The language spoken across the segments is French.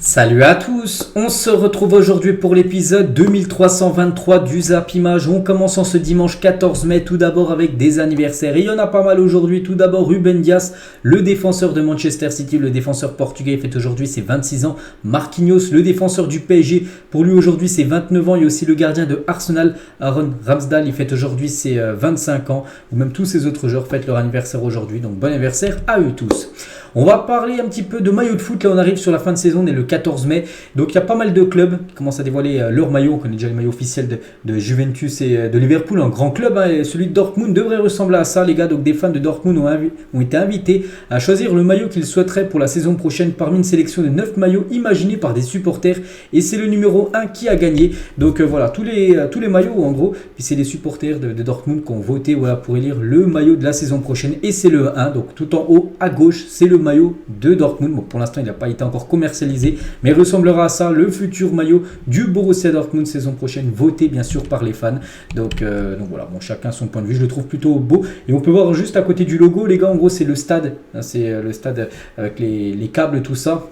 Salut à tous, on se retrouve aujourd'hui pour l'épisode 2323 du Zap Image. On commence en ce dimanche 14 mai tout d'abord avec des anniversaires. Et il y en a pas mal aujourd'hui. Tout d'abord Ruben Dias, le défenseur de Manchester City, le défenseur portugais, fête aujourd'hui ses 26 ans. Marquinhos, le défenseur du PSG, pour lui aujourd'hui c'est 29 ans. Il y a aussi le gardien de Arsenal, Aaron Ramsdale, il fête aujourd'hui ses 25 ans. Ou même tous ces autres joueurs fêtent leur anniversaire aujourd'hui. Donc bon anniversaire à eux tous. On va parler un petit peu de maillot de foot. Là, on arrive sur la fin de saison, on est le 14 mai. Donc, il y a pas mal de clubs qui commencent à dévoiler leur maillot. On connaît déjà le maillot officiel de Juventus et de Liverpool, un grand club. Et celui de Dortmund devrait ressembler à ça, les gars. Donc, des fans de Dortmund ont été invités à choisir le maillot qu'ils souhaiteraient pour la saison prochaine parmi une sélection de 9 maillots imaginés par des supporters. Et c'est le numéro 1 qui a gagné. Donc, voilà, tous les maillots, en gros. Puis, c'est les supporters de Dortmund qui ont voté pour élire le maillot de la saison prochaine. Et c'est le 1. Donc, tout en haut à gauche, c'est le maillot de Dortmund. Bon, pour l'instant, il n'a pas été encore commercialisé, mais il ressemblera à ça, le futur maillot du Borussia Dortmund saison prochaine, voté bien sûr par les fans. Donc voilà, bon, chacun son point de vue. Je le trouve plutôt beau. Et on peut voir juste à côté du logo, les gars, en gros, c'est le stade. C'est le stade avec les câbles, tout ça.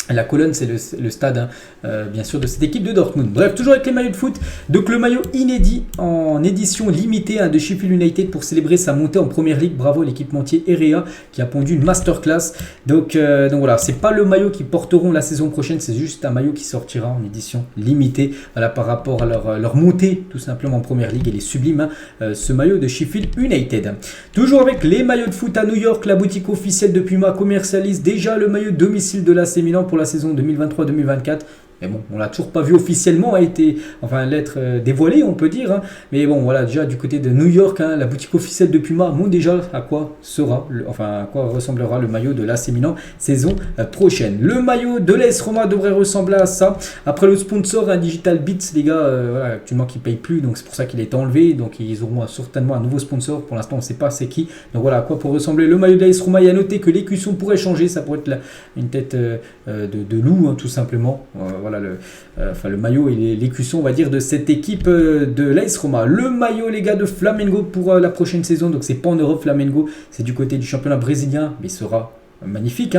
La colonne, c'est le stade, bien sûr, de cette équipe de Dortmund. Bref, toujours avec les maillots de foot. Donc, le maillot inédit en édition limitée de Sheffield United pour célébrer sa montée en Première Ligue. Bravo à l'équipementier Erea qui a pondu une masterclass. Donc voilà, c'est pas le maillot qu'ils porteront la saison prochaine, c'est juste un maillot qui sortira en édition limitée. Voilà, par rapport à leur montée, tout simplement en Première Ligue. Il est sublime, ce maillot de Sheffield United. Toujours avec les maillots de foot à New York, la boutique officielle de Puma commercialise déjà le maillot domicile de l'AC Milan pour la saison 2023-2024. Mais bon, on l'a toujours pas vu officiellement l'être dévoilé, on peut dire. Mais bon, voilà, déjà du côté de New York, la boutique officielle de Puma montre déjà à quoi ressemblera le maillot de l'AC Milan saison prochaine. Le maillot de l'AS Roma devrait ressembler à ça. Après le sponsor, Digital Beats, les gars, actuellement qui ne payent plus, donc c'est pour ça qu'il est enlevé. Donc ils auront certainement un nouveau sponsor. Pour l'instant, on ne sait pas c'est qui. Donc voilà à quoi pour ressembler le maillot de l'AS Roma. Il y a noté que l'écusson pourrait changer. Ça pourrait être une tête de loup, tout simplement. Voilà le maillot et l'écusson, on va dire, de cette équipe de l'AS Roma. Le maillot, les gars, de Flamengo pour la prochaine saison. Donc c'est pas en Europe, Flamengo, c'est du côté du championnat brésilien, mais il sera magnifique,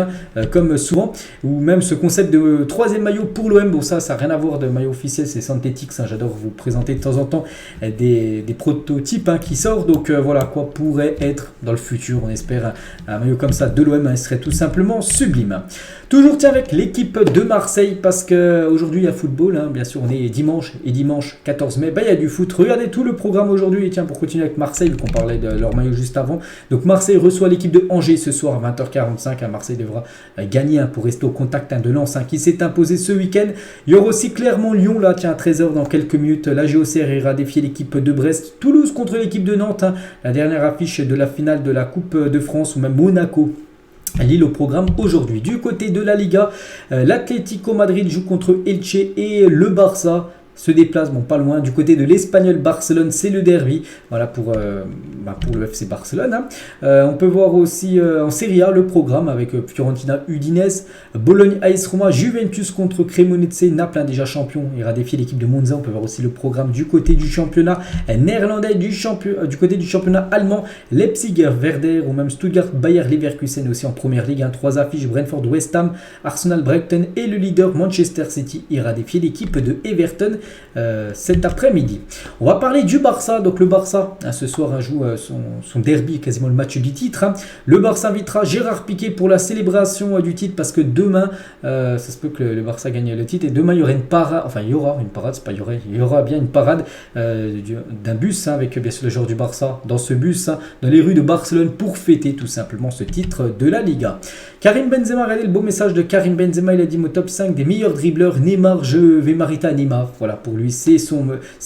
comme souvent. Ou même ce concept de troisième maillot pour l'OM. Bon, ça n'a rien à voir de maillot officiel, c'est Synthetix. J'adore vous présenter de temps en temps des prototypes qui sortent. Donc voilà quoi pourrait être dans le futur. On espère un maillot comme ça de l'OM, il serait tout simplement sublime. Toujours avec l'équipe de Marseille, parce qu'aujourd'hui il y a football, bien sûr on est dimanche 14 mai, il y a du foot. Regardez tout le programme aujourd'hui. Et tiens, pour continuer avec Marseille, vu qu'on parlait de leur maillot juste avant, donc Marseille reçoit l'équipe de Angers ce soir à 20h45. Marseille devra gagner pour rester au contact de Lens qui s'est imposé ce week-end. Il y aura aussi Clermont-Lyon, là, tiens, à 13h dans quelques minutes. La GOCR ira défier l'équipe de Brest. Toulouse contre l'équipe de Nantes, la dernière affiche de la finale de la Coupe de France, ou même Monaco. Lille au programme aujourd'hui. Du côté de la Liga, l'Atlético Madrid joue contre Elche et le Barça se déplace, pas loin, du côté de l'Espagnol Barcelone, c'est le derby, voilà pour le FC Barcelone. On peut voir aussi en Serie A le programme avec Fiorentina Udinese, Bologne AS Roma, Juventus contre Cremonese, Naples déjà champion, ira défier l'équipe de Monza. On peut voir aussi le programme du côté du championnat néerlandais, du côté du championnat allemand, Leipzig Werder ou même Stuttgart Bayer Leverkusen aussi en première ligue. 3 affiches, Brentford West Ham, Arsenal Brighton et le leader Manchester City ira défier l'équipe de Everton cet après-midi. On va parler du Barça. Donc le Barça ce soir joue son derby, quasiment le match du titre. Le Barça invitera Gérard Piqué pour la célébration du titre, parce que demain ça se peut que le Barça gagne le titre, et demain il y aura une parade, il y aura une parade, c'est pas il y aura bien une parade d'un bus avec bien sûr le joueur du Barça dans ce bus dans les rues de Barcelone pour fêter tout simplement ce titre de la Liga. Karim Benzema, regardez le beau message de Karim Benzema, il a dit: mon top 5 des meilleurs dribbleurs, Neymar, je vais m'arrêter à Neymar. Voilà, pour lui c'est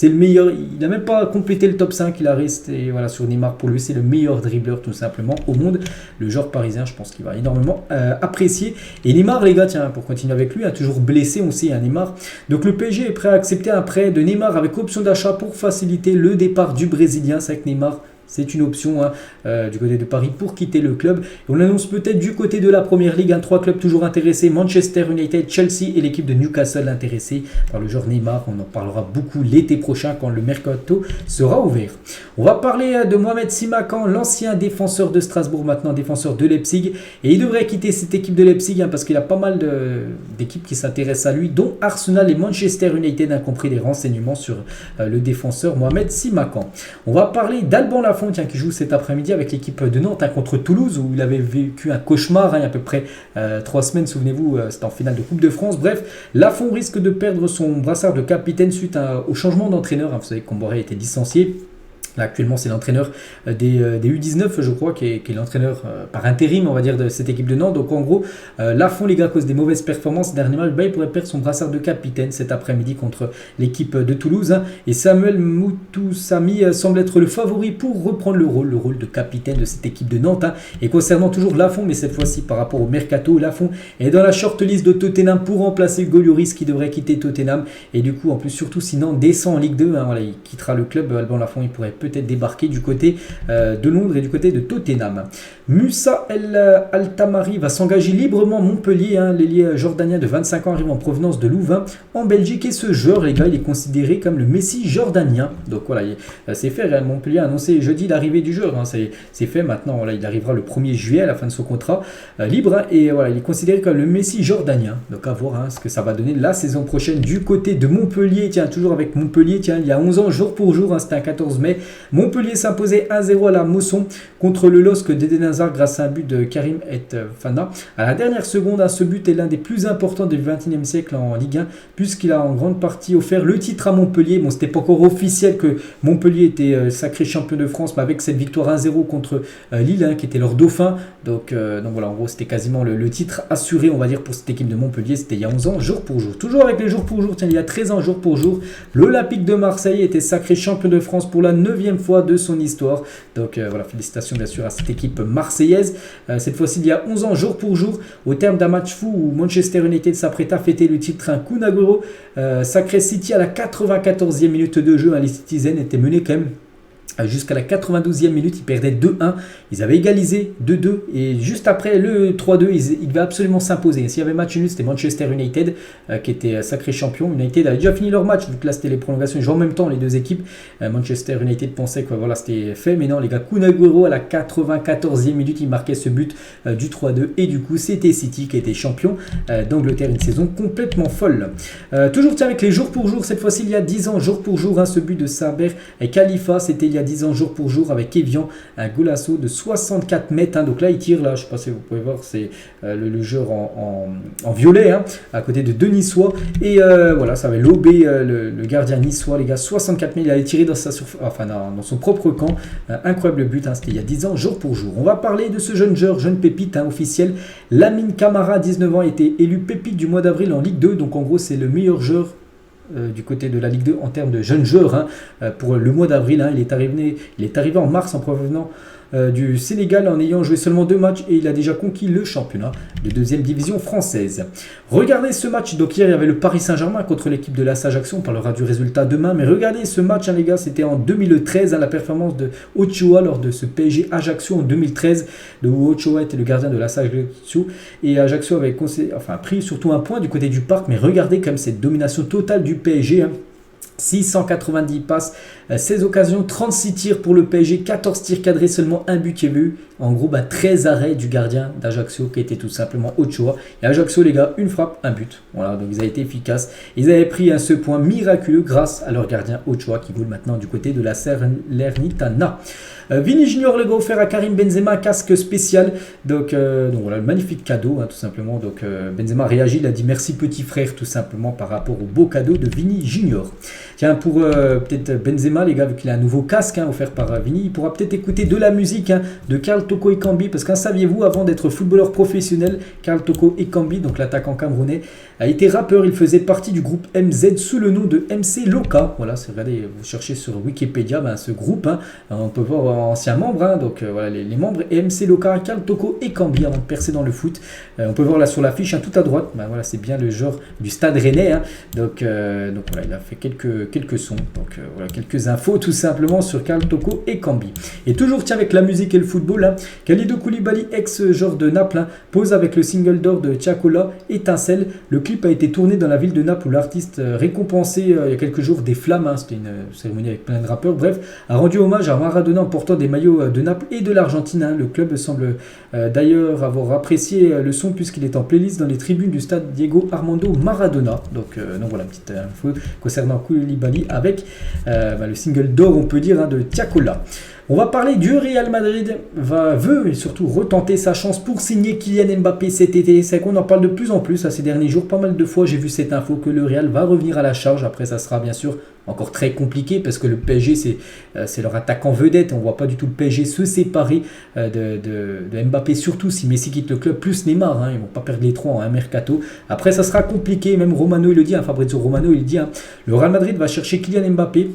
le meilleur. Il n'a même pas complété le top 5, il a resté sur Neymar. Pour lui c'est le meilleur dribbleur tout simplement au monde. Le joueur parisien, je pense qu'il va énormément apprécier. Et Neymar, les gars, tiens, pour continuer avec lui, toujours blessé, on sait, Neymar. Donc le PSG est prêt à accepter un prêt de Neymar avec option d'achat pour faciliter le départ du Brésilien. C'est avec Neymar, c'est une option du côté de Paris pour quitter le club. Et on annonce peut-être du côté de la Première Ligue, 3 clubs toujours intéressés, Manchester United, Chelsea et l'équipe de Newcastle intéressée par le joueur Neymar. On en parlera beaucoup l'été prochain quand le mercato sera ouvert. On va parler de Mohamed Simakan, l'ancien défenseur de Strasbourg, maintenant défenseur de Leipzig. Et il devrait quitter cette équipe de Leipzig parce qu'il y a pas mal d'équipes qui s'intéressent à lui, dont Arsenal et Manchester United, compris des renseignements sur le défenseur Mohamed Simakan. On va parler d'Alban Lafont qui joue cet après-midi avec l'équipe de Nantes contre Toulouse, où il avait vécu un cauchemar il y a à peu près 3 semaines, souvenez-vous, c'était en finale de Coupe de France. Bref, Lafont risque de perdre son brassard de capitaine suite au changement d'entraîneur. Vous savez que Comboré a été licencié. Là, actuellement, c'est l'entraîneur des U19, je crois, qui est l'entraîneur par intérim, on va dire, de cette équipe de Nantes. Donc, en gros, Lafont, les gars, à cause des mauvaises performances dernier match, il pourrait perdre son brassard de capitaine cet après-midi contre l'équipe de Toulouse. Et Samuel Moutoussamy semble être le favori pour reprendre le rôle de capitaine de cette équipe de Nantes. Et concernant toujours Lafont, mais cette fois-ci par rapport au mercato, Lafont est dans la shortlist de Tottenham pour remplacer Hugo Lloris qui devrait quitter Tottenham. Et du coup, en plus, surtout, si Nantes descend en Ligue 2, voilà, il quittera le club. Alban Lafont, il pourrait peut-être débarquer du côté de Londres et du côté de Tottenham. Moussa El Altamari va s'engager librement à Montpellier. L'ailier jordanien de 25 ans arrive en provenance de Louvain en Belgique et ce joueur, les gars, il est considéré comme le Messi jordanien. Donc voilà, c'est fait. Montpellier a annoncé jeudi l'arrivée du joueur. C'est fait maintenant. Voilà, il arrivera le 1er juillet à la fin de son contrat libre. Et voilà, il est considéré comme le Messi jordanien. Donc à voir ce que ça va donner la saison prochaine du côté de Montpellier. Tiens, toujours avec Montpellier. Tiens, il y a 11 ans, jour pour jour, c'était un 14 mai. Montpellier s'imposait 1-0 à la Mosson contre le LOSC d'Eden Hazard grâce à un but de Karim Fana. À la dernière seconde, ce but est l'un des plus importants du XXIe siècle en Ligue 1 puisqu'il a en grande partie offert le titre à Montpellier. Bon, c'était pas encore officiel que Montpellier était sacré champion de France, mais avec cette victoire 1-0 contre Lille qui était leur dauphin. Donc voilà, en gros, c'était quasiment le titre assuré, on va dire, pour cette équipe de Montpellier. C'était il y a 11 ans, jour pour jour. Toujours avec les jours pour jour, tiens, il y a 13 ans, jour pour jour, l'Olympique de Marseille était sacré champion de France pour la 9e fois de son histoire. Donc voilà, félicitations bien sûr à cette équipe marseillaise. Cette fois-ci, il y a 11 ans, jour pour jour, au terme d'un match fou où Manchester United s'apprête à fêter le titre, un Kun Aguero sacré City à la 94e minute de jeu. Les Citizens étaient menés quand même jusqu'à la 92e minute, ils perdaient 2-1. Ils avaient égalisé 2-2 et juste après le 3-2, ils devaient absolument s'imposer. S'il y avait match nul, c'était Manchester United qui était sacré champion. United avait déjà fini leur match, vu que là c'était les prolongations. Ils jouaient en même temps les deux équipes. Manchester United pensait que voilà, c'était fait, mais non, les gars, Kun Aguero à la 94e minute, il marquait ce but du 3-2 et du coup, c'était City qui était champion d'Angleterre. Une saison complètement folle. Toujours tiens, avec les jours pour jour, cette fois-ci, il y a 10 ans, jour pour jour, ce but de Saber et Khalifa, c'était il y a 10 ans jour pour jour avec Evian, un golasso de 64 mètres. Donc là, il tire, là, je ne sais pas si vous pouvez voir, c'est le joueur en violet, à côté de deux Niçois. Et voilà, ça avait lobé le gardien niçois, les gars, 64 mètres. Il allait tirer dans dans son propre camp. Incroyable but, c'était il y a 10 ans jour pour jour. On va parler de ce jeune joueur, jeune pépite officiel. Lamine Camara, 19 ans, a été élu pépite du mois d'avril en Ligue 2. Donc en gros, c'est le meilleur joueur du côté de la Ligue 2 en termes de jeunes joueurs pour le mois d'avril. Il est arrivé en mars en provenant du Sénégal en ayant joué seulement 2 matchs et il a déjà conquis le championnat de 2e division française. Regardez ce match, donc hier il y avait le Paris Saint-Germain contre l'équipe de l'AS Ajaccio, on parlera du résultat demain, mais regardez ce match les gars, c'était en 2013, la performance de Ochoa lors de ce PSG Ajaccio en 2013, où Ochoa était le gardien de l'AS Ajaccio et Ajaccio avait pris surtout un point du côté du parc, mais regardez quand même cette domination totale du PSG. 690 passes, 16 occasions, 36 tirs pour le PSG, 14 tirs cadrés, seulement un but qui est vu. En gros, 13 arrêts du gardien d'Ajaccio qui était tout simplement Ochoa. Et Ajaccio, les gars, une frappe, un but. Voilà, donc ils avaient été efficaces. Ils avaient pris ce point miraculeux grâce à leur gardien Ochoa qui roule maintenant du côté de la Salernitana. Vini Junior, le gars, offert à Karim Benzema, casque spécial. Donc voilà, le magnifique cadeau, tout simplement. Donc Benzema réagit, il a dit merci petit frère, tout simplement par rapport au beau cadeau de Vini Junior. Tiens, pour peut-être Benzema, les gars, vu qu'il a un nouveau casque offert par Vini, il pourra peut-être écouter de la musique de Karl Toko Ekambi, parce qu'en saviez-vous, avant d'être footballeur professionnel, Karl Toko Ekambi, donc l'attaquant camerounais, a été rappeur. Il faisait partie du groupe MZ sous le nom de MC Loka. Voilà, regardez, vous cherchez sur Wikipédia ce groupe, on peut voir ancien membre, donc voilà les membres, et MC Loka, Karl Toko Ekambi avant de percer dans le foot. On peut voir là sur l'affiche tout à droite, voilà, c'est bien le joueur du Stade Rennais, donc voilà, il a fait quelques quelques sons. Donc voilà, quelques infos tout simplement sur Karl Toko et Cambi. Et toujours tiens avec la musique et le football, hein, Kalidou Koulibaly, ex-joueur de Naples, hein, pose avec le single d'or de Tiakola, Étincelle. Le clip a été tourné dans la ville de Naples où l'artiste récompensé il y a quelques jours des flammes, hein, c'était une cérémonie avec plein de rappeurs, bref, a rendu hommage à Maradona en portant des maillots de Naples et de l'Argentine. Hein. Le club semble d'ailleurs avoir apprécié le son puisqu'il est en playlist dans les tribunes du stade Diego Armando Maradona. Donc voilà, petite info concernant Koulibaly avec le single d'or, on peut dire, hein, de Tiakola. On va parler du Real Madrid, veut et surtout retenter sa chance pour signer Kylian Mbappé cet été. C'est qu'on en parle de plus en plus ces derniers jours. Pas mal de fois, j'ai vu cette info que le Real va revenir à la charge. Après, ça sera bien sûr encore très compliqué parce que le PSG, c'est leur attaquant vedette. On ne voit pas du tout le PSG se séparer de Mbappé, surtout si Messi quitte le club, plus Neymar. Hein, ils ne vont pas perdre les trois en un mercato. Après, ça sera compliqué. Même Romano, il le dit, hein, Fabrizio Romano, il dit, hein, le Real Madrid va chercher Kylian Mbappé.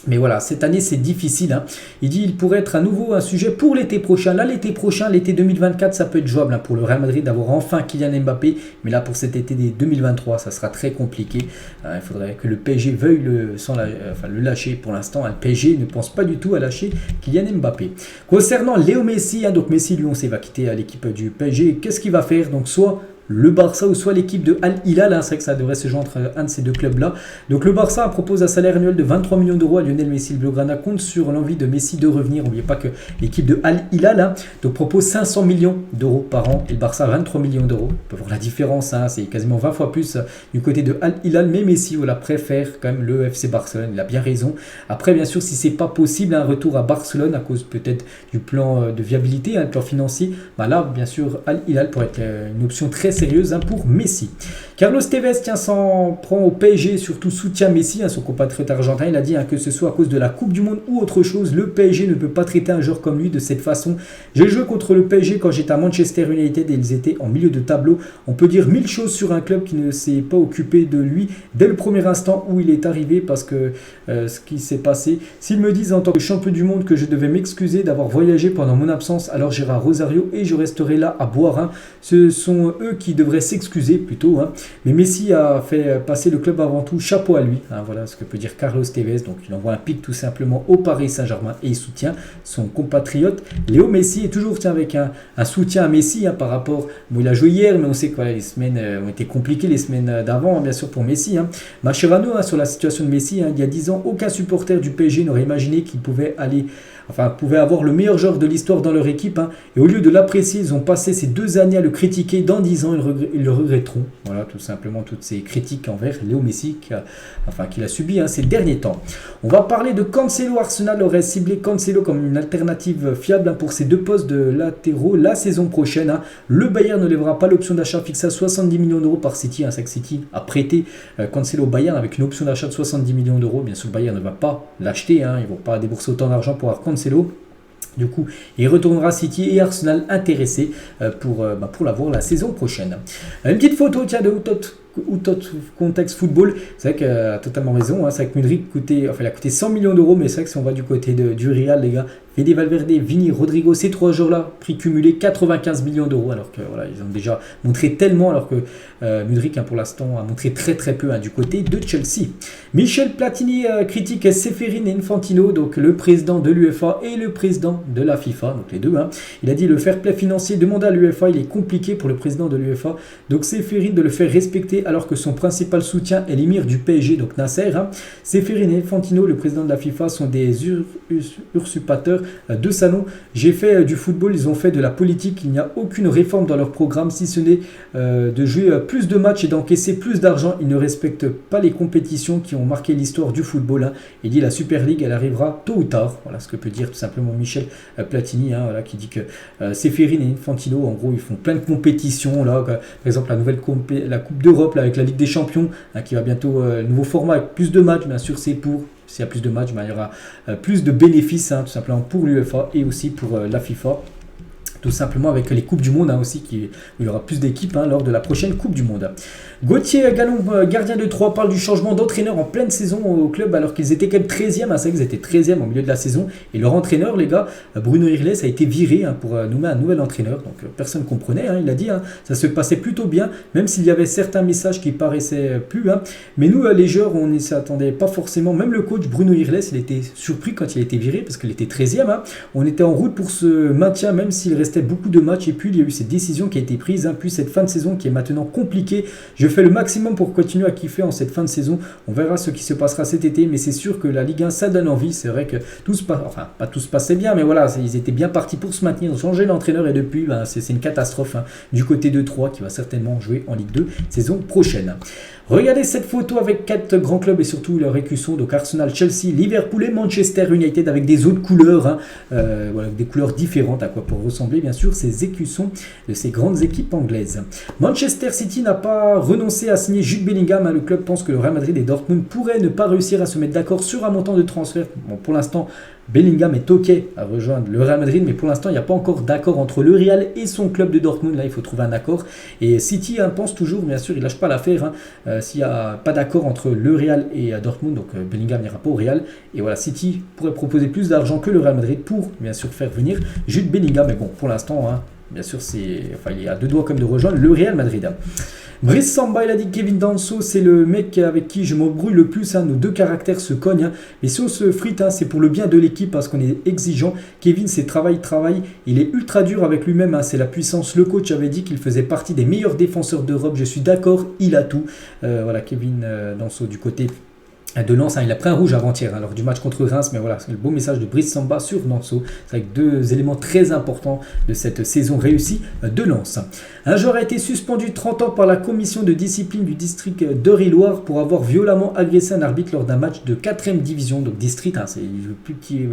Mais voilà, cette année c'est difficile. Hein. Il dit qu'il pourrait être à nouveau un sujet pour l'été prochain. Là, l'été prochain, l'été 2024, ça peut être jouable, hein, pour le Real Madrid d'avoir enfin Kylian Mbappé. Mais là, pour cet été 2023, ça sera très compliqué. Il faudrait que le PSG veuille le lâcher. Pour l'instant, le PSG ne pense pas du tout à lâcher Kylian Mbappé. Concernant Léo Messi, hein, donc Messi, lui, on sait, va quitter l'équipe du PSG. Qu'est-ce qu'il va faire? Donc soit le Barça ou soit l'équipe de Al Hilal, hein, c'est vrai que ça devrait se joindre un de ces deux clubs-là. Donc le Barça propose un salaire annuel de 23 millions d'euros à Lionel Messi. Le Blaugrana compte sur l'envie de Messi de revenir. N'oubliez pas que l'équipe de Al Hilal, hein, donc propose 500 millions d'euros par an et le Barça 23 millions d'euros. On peut voir la différence, hein, c'est quasiment 20 fois plus du côté de Al Hilal, mais Messi voilà, préfère quand même le FC Barcelone, il a bien raison. Après, bien sûr, si c'est pas possible, un retour à Barcelone à cause peut-être du plan de viabilité, un plan financier, bah là, bien sûr, Al Hilal pourrait être une option très sérieuse, hein, pour Messi. Carlos Tevez s'en prend au PSG, surtout soutient Messi, hein, son compatriote argentin. Il a dit, hein, que ce soit à cause de la Coupe du Monde ou autre chose, le PSG ne peut pas traiter un joueur comme lui de cette façon. J'ai joué contre le PSG quand j'étais à Manchester United et ils étaient en milieu de tableau. On peut dire 1000 choses sur un club qui ne s'est pas occupé de lui dès le premier instant où il est arrivé, parce que ce qui s'est passé, s'ils me disent en tant que champion du monde que je devais m'excuser d'avoir voyagé pendant mon absence, alors j'irai à Rosario et je resterai là à boire, hein. Ce sont eux qui devraient s'excuser plutôt, hein. Mais Messi a fait passer le club avant tout, chapeau à lui, hein, voilà ce que peut dire Carlos Tevez. Donc il envoie un pic tout simplement au Paris Saint-Germain et il soutient son compatriote Léo Messi. Et toujours avec un soutien à Messi, hein, par rapport, bon, il a joué hier, mais on sait que les semaines ont été compliquées, les semaines d'avant, hein, bien sûr pour Messi, hein. Mascherano, hein, sur la situation de Messi, hein, il y a 10 ans, aucun supporter du PSG n'aurait imaginé qu'il pouvait avoir le meilleur joueur de l'histoire dans leur équipe, hein, et au lieu de l'apprécier, ils ont passé ces 2 années à le critiquer. Dans 10 ans, ils le regretteront. Voilà, tout simplement, toutes ces critiques envers Léo Messi qu'il a subi, hein, ces derniers temps. On va parler de Cancelo. Arsenal aurait ciblé Cancelo comme une alternative fiable, hein, pour ses 2 postes de latéraux la saison prochaine, hein. Le Bayern ne lèvera pas l'option d'achat fixée à 70 millions d'euros par City, hein. City a prêté Cancelo au Bayern avec une option d'achat de 70 millions d'euros. Bien sûr, le Bayern ne va pas l'acheter, hein. Ils ne vont pas débourser autant d'argent pour avoir Cancelo. Du coup, il retournera City et Arsenal intéressés pour l'avoir la saison prochaine. Une petite photo, tiens, de contexte football. C'est vrai qu'il a totalement raison, hein. C'est vrai que Mudryk il a coûté 100 millions d'euros, mais c'est vrai que si on va du côté du Real, les gars, Fede Valverde, Vini, Rodrigo, ces 3 joueurs-là, prix cumulé 95 millions d'euros, alors que voilà, ils ont déjà montré tellement, alors que Mudryk, hein, pour l'instant, a montré très très peu, hein, du côté de Chelsea. Michel Platini critique Ceferin et Infantino, donc le président de l'UEFA et le président de la FIFA, donc les deux, hein. Il a dit le fair play financier demandé à l'UEFA, il est compliqué pour le président de l'UEFA, donc Ceferin de le faire respecter alors que son principal soutien est l'émir du PSG, donc Nasser, hein. Ceferin et Infantino, le président de la FIFA, sont des usurpateurs de salon. J'ai fait du football, ils ont fait de la politique. Il n'y a aucune réforme dans leur programme, si ce n'est de jouer plus de matchs et d'encaisser plus d'argent. Ils ne respectent pas les compétitions qui ont marqué l'histoire du football, hein. Il dit la Super League, elle arrivera tôt ou tard. Voilà ce que peut dire tout simplement Michel Platini, hein, voilà, qui dit que Ceferin et Infantino, en gros, ils font plein de compétitions. Là, par exemple, la Coupe d'Europe là, avec la Ligue des Champions, hein, qui va bientôt, nouveau format avec plus de matchs. Bien sûr, c'est pour... S'il y a plus de matchs, il y aura plus de bénéfices, hein, tout simplement pour l'UEFA et aussi pour la FIFA. tout simplement avec les Coupes du Monde aussi, où il y aura plus d'équipes lors de la prochaine Coupe du Monde. Gauthier Gallon, gardien de Troyes, parle du changement d'entraîneur en pleine saison au club alors qu'ils étaient quand même 13e. C'est vrai qu'ils étaient 13e au milieu de la saison. Et leur entraîneur, les gars, Bruno Irles, a été viré pour nommer un nouvel entraîneur. Donc personne ne comprenait, il a dit, ça se passait plutôt bien, même s'il y avait certains messages qui paraissaient plus. Mais nous, les joueurs, on ne s'y attendait pas forcément. Même le coach Bruno Irles, il était surpris quand il a été viré parce qu'il était 13e. On était en route pour ce maintien, même s'il restait beaucoup de matchs. Et puis il y a eu cette décision qui a été prise, puis cette fin de saison qui est maintenant compliquée. Je fais le maximum pour continuer à kiffer en cette fin de saison. On verra ce qui se passera cet été, mais c'est sûr que la Ligue 1, ça donne envie. C'est vrai que pas tout se passait bien, mais voilà, ils étaient bien partis pour se maintenir. Ils ont changé l'entraîneur et depuis, c'est une catastrophe du côté de Troyes qui va certainement jouer en Ligue 2 saison prochaine. Regardez cette photo avec 4 grands clubs et surtout leurs écussons, donc Arsenal, Chelsea, Liverpool et Manchester United avec des autres couleurs, des couleurs différentes à quoi pour ressembler bien sûr ces écussons de ces grandes équipes anglaises. Manchester City n'a pas renoncé à signer Jude Bellingham. Le club pense que le Real Madrid et Dortmund pourraient ne pas réussir à se mettre d'accord sur un montant de transfert. Bon, pour l'instant, Bellingham est OK à rejoindre le Real Madrid, mais pour l'instant, il n'y a pas encore d'accord entre le Real et son club de Dortmund. Là, il faut trouver un accord. Et City pense toujours, bien sûr, il ne lâche pas l'affaire. S'il n'y a pas d'accord entre le Real et Dortmund, donc Bellingham n'ira pas au Real. Et voilà, City pourrait proposer plus d'argent que le Real Madrid pour, bien sûr, faire venir Jude Bellingham. Mais bon, pour l'instant, bien sûr, il y a 2 doigts comme de rejoindre le Real Madrid. Brice Samba, il a dit que Kevin Danso, c'est le mec avec qui je m'embrouille le plus. Nos 2 caractères se cognent. Mais si on se frite, c'est pour le bien de l'équipe parce qu'on est exigeant. Kevin, c'est travail. Il est ultra dur avec lui-même. C'est la puissance. Le coach avait dit qu'il faisait partie des meilleurs défenseurs d'Europe. Je suis d'accord, il a tout. Voilà, Kevin Danso du côté de Lens, il a pris un rouge avant-hier lors du match contre Reims, mais voilà, c'est le beau message de Brice Samba sur Danso. C'est avec 2 éléments très importants de cette saison réussie de Lens. Un joueur a été suspendu 30 ans par la commission de discipline du district d'Eure-et-Loir pour avoir violemment agressé un arbitre lors d'un match de 4e division, donc district, c'est le plus petit,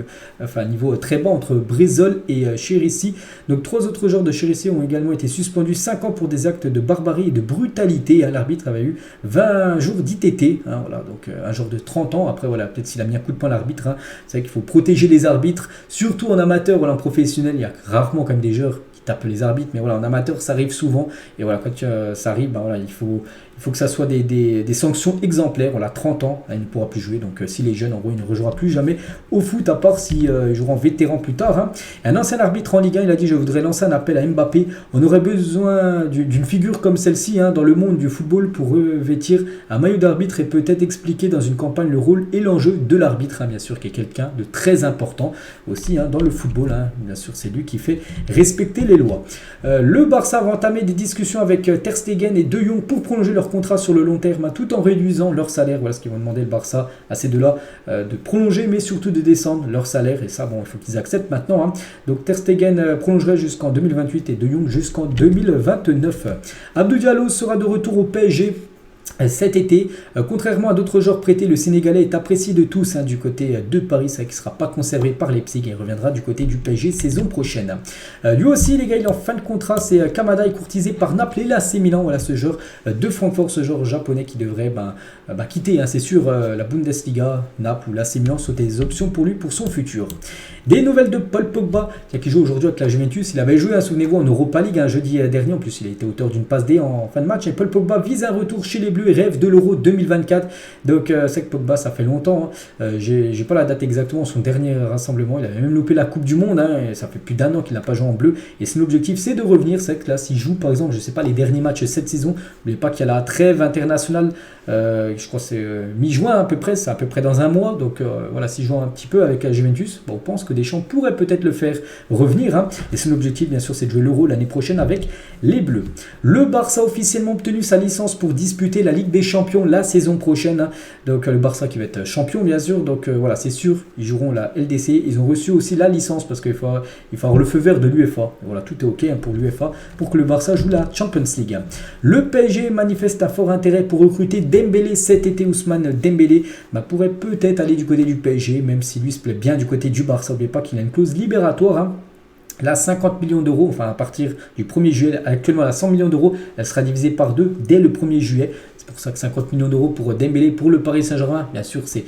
niveau très bas entre Brézol et Chérisy. Donc 3 autres joueurs de Chérisy ont également été suspendus 5 ans pour des actes de barbarie et de brutalité. L'arbitre avait eu 20 jours d'ITT, voilà, donc un jour de 30 ans. Après, voilà, peut-être s'il a mis un coup de poing à l'arbitre. C'est vrai qu'il faut protéger les arbitres, surtout en amateur ou en professionnel. Il y a rarement quand même des joueurs qui tapent les arbitres, mais voilà, en amateur, ça arrive souvent. Et voilà, quand ça arrive, voilà, il faut que ça soit des sanctions exemplaires. Voilà, 30 ans, il ne pourra plus jouer. Donc, si les jeunes, en gros, il ne rejouera plus jamais au foot, à part s'il jouera en vétéran plus tard. Un ancien arbitre en Ligue 1, il a dit: je voudrais lancer un appel à Mbappé. On aurait besoin d'une figure comme celle-ci dans le monde du football pour revêtir un maillot d'arbitre et peut-être expliquer dans une campagne le rôle et l'enjeu de l'arbitre, bien sûr, qui est quelqu'un de très important aussi dans le football. Bien sûr, c'est lui qui fait respecter les lois. Le Barça va entamer des discussions avec Ter Stegen et De Jong pour prolonger leur contrat sur le long terme, tout en réduisant leur salaire. Voilà ce qu'ils vont demander le Barça à ces deux-là, de prolonger, mais surtout de descendre leur salaire. Et ça, bon, il faut qu'ils acceptent maintenant. Donc Ter Stegen prolongerait jusqu'en 2028 et De Jong jusqu'en 2029. Abdou Diallo sera de retour au PSG cet été. Contrairement à d'autres joueurs prêtés, le Sénégalais est apprécié de tous du côté de Paris. C'est vrai qu'il ne sera pas conservé par Leipzig et il reviendra du côté du PSG saison prochaine. Lui aussi, les gars, il est en fin de contrat. C'est Kamada, est courtisé par Naples et l'AC Milan. Voilà ce joueur de Francfort, ce joueur japonais qui devrait quitter, c'est sûr, la Bundesliga, Naples ou l'AC Milan sont des options pour lui pour son futur. Des nouvelles de Paul Pogba, qui joue aujourd'hui avec la Juventus. Il avait joué, souvenez-vous, en Europa League jeudi dernier. En plus, il a été auteur d'une passe D en fin de match. Et Paul Pogba vise un retour chez les Bleus et rêve de l'Euro 2024. Donc, c'est que Pogba, ça fait longtemps. J'ai pas la date exactement, son dernier rassemblement. Il avait même loupé la Coupe du Monde. Et ça fait plus d'1 an qu'il n'a pas joué en bleu. Et son objectif, c'est de revenir. C'est que là, s'il joue, par exemple, je sais pas, les derniers matchs cette saison, n'oubliez pas qu'il y a la trêve internationale. Je crois que c'est mi-juin à peu près. C'est à peu près dans un mois. Donc, voilà, s'il joue un petit peu avec la Juventus, on pense que Deschamps pourrait peut-être le faire revenir. Et son objectif, bien sûr, c'est de jouer l'Euro l'année prochaine avec les Bleus. Le Barça a officiellement obtenu sa licence pour disputer la Ligue des Champions la saison prochaine. Donc le Barça qui va être champion, bien sûr. Donc voilà, c'est sûr, ils joueront la LDC. Ils ont reçu aussi la licence parce qu'il faut avoir le feu vert de l'UEFA. Voilà, tout est OK pour l'UEFA pour que le Barça joue la Champions League. Le PSG manifeste un fort intérêt pour recruter Dembélé cet été. Ousmane Dembélé pourrait peut-être aller du côté du PSG, même si lui se plaît bien du côté du Barça. N'oubliez pas qu'il a une clause libératoire. Là, 50 millions d'euros, enfin à partir du 1er juillet, actuellement à 100 millions d'euros, elle sera divisée par 2 dès le 1er juillet. C'est pour ça que 50 millions d'euros pour Dembélé, pour le Paris Saint-Germain, bien sûr, c'est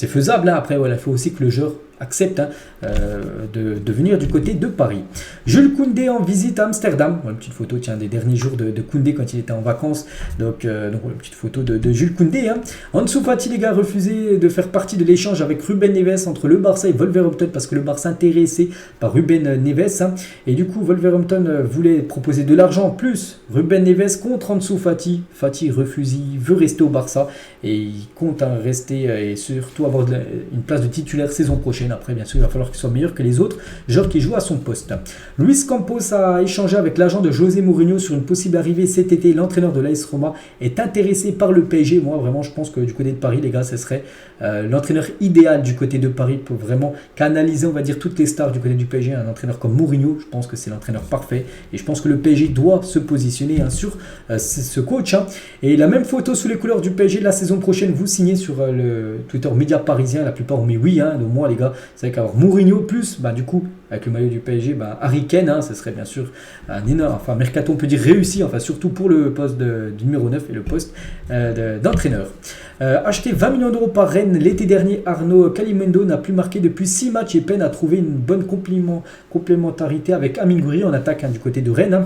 faisable. Après, voilà, il faut aussi que le joueur accepte de venir du côté de Paris. Jules Koundé en visite à Amsterdam. Voilà, une petite photo des derniers jours de Koundé quand il était en vacances. Donc voilà, une petite photo de Jules Koundé. Ansu Fati, les gars, a refusé de faire partie de l'échange avec Ruben Neves entre le Barça et Wolverhampton parce que le Barça intéressé par Ruben Neves. Et du coup, Wolverhampton voulait proposer de l'argent plus Ruben Neves contre Ansu Fati. Fati refuse, il veut rester au Barça et il compte rester et surtout avoir une place de titulaire saison prochaine. Après, bien sûr, il va falloir qu'il soit meilleur que les autres joueurs qui jouent à son poste. Luis Campos a échangé avec l'agent de José Mourinho sur une possible arrivée cet été. L'entraîneur de l'AS Roma est intéressé par le PSG. Moi, vraiment, je pense que du côté de Paris, les gars, ce serait l'entraîneur idéal du côté de Paris pour vraiment canaliser, on va dire, toutes les stars du côté du PSG. Un entraîneur comme Mourinho, je pense que c'est l'entraîneur parfait. Et je pense que le PSG doit se positionner sur ce coach. Et la même photo sous les couleurs du PSG la saison prochaine, vous signez sur le Twitter média parisien. La plupart ont mis oui, de moi, les gars. C'est vrai qu'avoir Mourinho plus, du coup, avec le maillot du PSG, Harry Kane, ce serait bien sûr un énorme, mercato, on peut dire réussi, surtout pour le poste du numéro 9 et le poste d'entraîneur. Acheté 20 millions d'euros par Rennes l'été dernier, Arnaud Kalimundo n'a plus marqué depuis 6 matchs et peine à trouver une bonne complémentarité avec Amine Gouiri en attaque du côté de Rennes.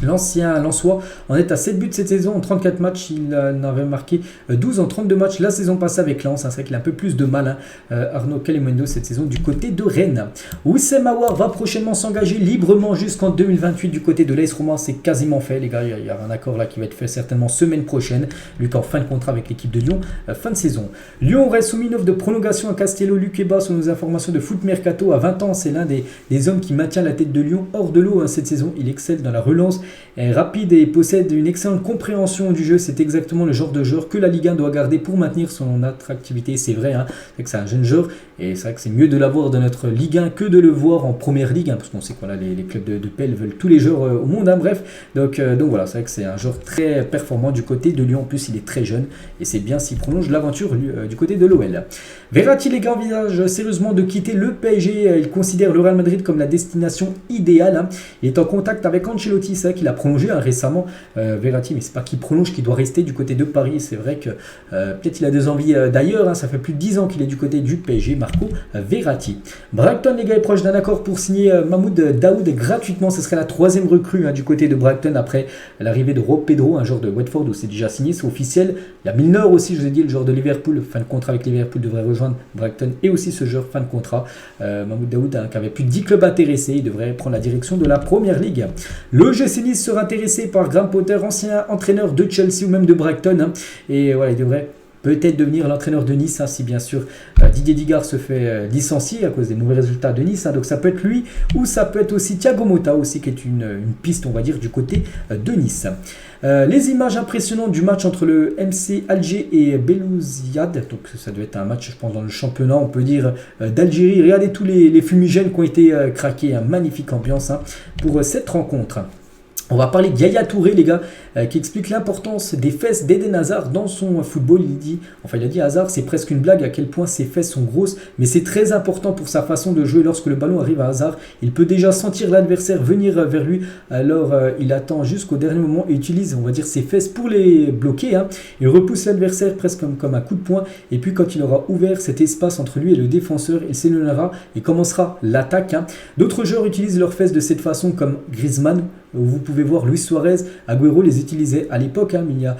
L'ancien Lensois en est à 7 buts cette saison en 34 matchs. Il n'avait marqué 12 en 32 matchs la saison passée avec Lens. C'est vrai qu'il a un peu plus de mal, Arnaud Kalimundo, cette saison du côté de Rennes. Wissem Aouar va prochainement s'engager librement jusqu'en 2028 du côté de l'AS Roma. C'est quasiment fait, les gars. Il y a un accord là qui va être fait certainement semaine prochaine. Lui qui est en fin de contrat avec l'équipe de Lyon, fin de saison. Lyon reste soumis une offre de prolongation à Castello Luqueba sur nos informations de Foot Mercato. À 20 ans, c'est l'un des hommes qui maintient la tête de Lyon hors de l'eau cette saison. Il excelle dans la relance. Est rapide et possède une excellente compréhension du jeu. C'est exactement le genre de joueur que la Ligue 1 doit garder pour maintenir son attractivité. C'est vrai, c'est un jeune joueur et c'est vrai que c'est mieux de l'avoir dans notre Ligue 1 que de le voir en première ligue, parce qu'on sait que voilà, les clubs de PL veulent tous les joueurs au monde. Bref, donc voilà, c'est vrai que c'est un joueur très performant du côté de Lyon. En plus, il est très jeune et c'est bien s'il prolonge l'aventure du côté de l'OL. Verratti, les gars, envisage sérieusement de quitter le PSG. Il considère le Real Madrid comme la destination idéale. Il est en contact avec Ancelotti. C'est vrai qu'il a prolongé récemment Verratti, mais c'est pas qu'il prolonge, qu'il doit rester du côté de Paris. C'est vrai que peut-être il a des envies d'ailleurs. Ça fait plus de 10 ans qu'il est du côté du PSG, Marco Verratti. Brighton, les gars, est proche d'un accord pour signer Mahmoud Daoud gratuitement. Ce serait la 3e recrue du côté de Brighton après l'arrivée de Rob Pedro, un joueur de Watford où c'est déjà signé, c'est officiel. Il y a Milner aussi, je vous ai dit, le joueur de Liverpool, fin de contrat avec Liverpool, devrait rejoindre Brighton, et aussi ce joueur fin de contrat. Mahmoud Daoud, qui avait plus de 10 clubs intéressés, il devrait prendre la direction de la Première Ligue. Le GC Nice sera intéressé par Graham Potter, ancien entraîneur de Chelsea ou même de Brighton, et voilà, il devrait peut-être devenir l'entraîneur de Nice, si bien sûr Didier Digard se fait licencier à cause des mauvais résultats de Nice. Donc ça peut être lui, ou ça peut être aussi Thiago Motta aussi, qui est une piste, on va dire, du côté de Nice. Les images impressionnantes du match entre le MC Alger et Belouizdad, donc ça doit être un match, je pense, dans le championnat, on peut dire, d'Algérie. Regardez tous les fumigènes qui ont été craqués, magnifique ambiance pour cette rencontre. On va parler de Yaya Touré, les gars, qui explique l'importance des fesses d'Eden Hazard dans son football. Il a dit Hazard, c'est presque une blague à quel point ses fesses sont grosses, mais c'est très important pour sa façon de jouer. Lorsque le ballon arrive à Hazard, il peut déjà sentir l'adversaire venir vers lui, alors il attend jusqu'au dernier moment et utilise, on va dire, ses fesses pour les bloquer. Il repousse l'adversaire presque comme un coup de poing, et puis quand il aura ouvert cet espace entre lui et le défenseur, il s'éloignera et commencera l'attaque. D'autres joueurs utilisent leurs fesses de cette façon, comme Griezmann, où vous pouvez voir Luis Suarez, Agüero les utilisait à l'époque, mais il n'y a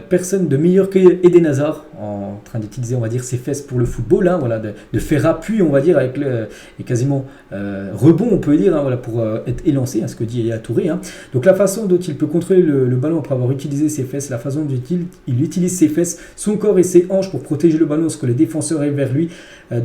personne de meilleur que Eden Hazard en train d'utiliser, on va dire, ses fesses pour le football, voilà, de faire appui, on va dire, avec et quasiment rebond, on peut dire, voilà, pour être élancé, ce que dit Yaya Touré. Donc la façon dont il peut contrôler le ballon après avoir utilisé ses fesses, la façon dont il utilise ses fesses, son corps et ses hanches pour protéger le ballon lorsque le défenseur est vers lui.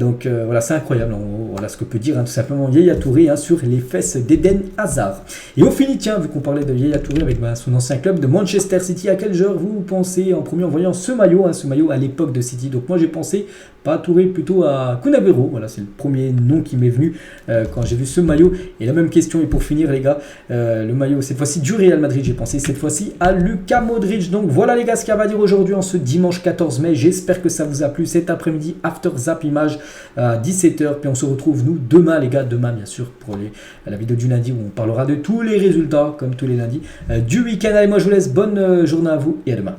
Donc voilà, c'est incroyable. Voilà ce que peut dire tout simplement Yaya Touré sur les fesses d'Eden Hazard. Et on finit, vu qu'on parlait de Yaya Touré avec son ancien club de Manchester City, à quel joueur vous pensez en premier en voyant ce maillot à l'époque de City? Donc moi j'ai pensé, pas à Touré, plutôt à Kun Aguero. Voilà, c'est le premier nom qui m'est venu quand j'ai vu ce maillot. Et la même question, et pour finir, les gars, le maillot cette fois-ci du Real Madrid, j'ai pensé cette fois-ci à Luka Modric. Donc voilà, les gars, ce qu'il y a à dire aujourd'hui en ce dimanche 14 mai. J'espère que ça vous a plu cet après-midi, After Zap Image à 17h. Puis on se retrouve, nous, demain, les gars, demain, bien sûr, pour la vidéo du lundi où on parlera de tous les résultats, comme tous les lundis, du week-end. Allez, moi, je vous laisse. Bonne journée à vous et à demain.